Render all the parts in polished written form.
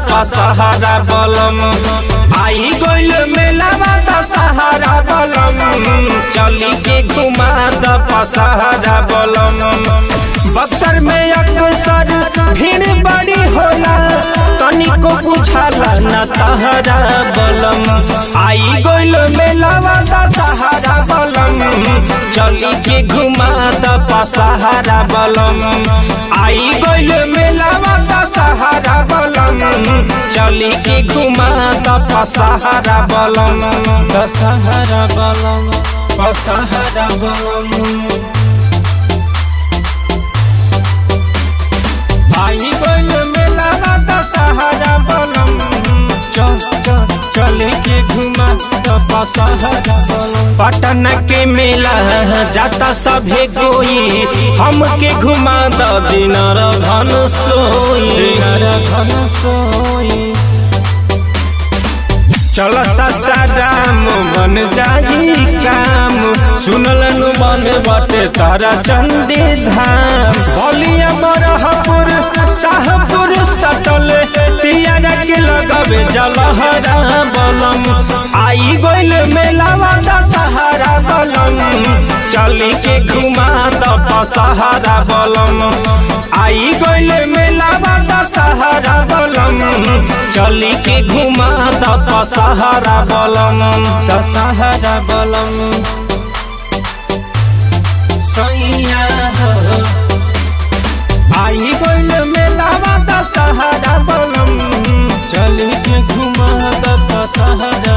दशहरा बलम आई गइल मेलावा दशहरा बलम चली के घुमा दशहरा बलम। बक्सर में अक्सर भीड़ बड़ी होला तनिको बुझाला न तहरा बलम आई गइल मेलावा दशहरा बलम चली के घुमा दशहरा बलम आई गइल मेलावा दशहरा बलम चली के घुमा दशहरा बलम दशहरा बलम दशहरा बलम आई गइल मेलावा दशहरा बलम चले के घुमा दशहरा बलम। पटना के मेला जाता सभे कोई हमके घुमा दिनर धन सोई चल सासाराम बन जाई काम सुनलन बन बटे तारा चंडी धाम बलिया बरहपुर शाहपुर सटल तियारा के लगबे जलहरा बलम आई गइल मेलावा दशहरा बलम चली के घुमा दशहरा बलम आई गइल मेलावा दशहरा बलम चली के घुमा दशहरा बलम दशहरा बलम सैया आई गइल मेलावा दशहरा बलम चली के घुमा दशहरा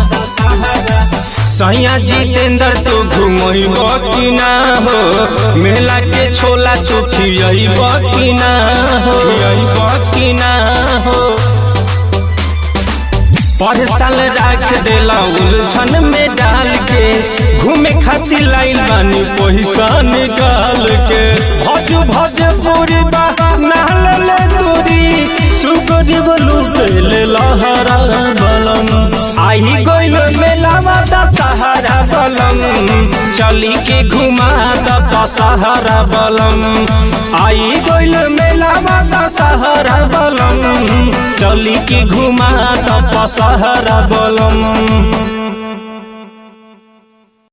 सैया जितेंद्र तो घुमैब कि ना हो मेला के छोला चुखियब कि ना हो पर साल राख देला उलझन में डाल के घूमे खातिर लाइल बानी पैसा निकाल के भोजपुरी बा नाल दूरी सुगरीब लुटे लहरा बलम आई गइल मेलावा दशहरा बलम चली के घुमा दशहरा बलम आई गइल मेलावा दशहरा बलम चली के घुमा दशहरा बलम।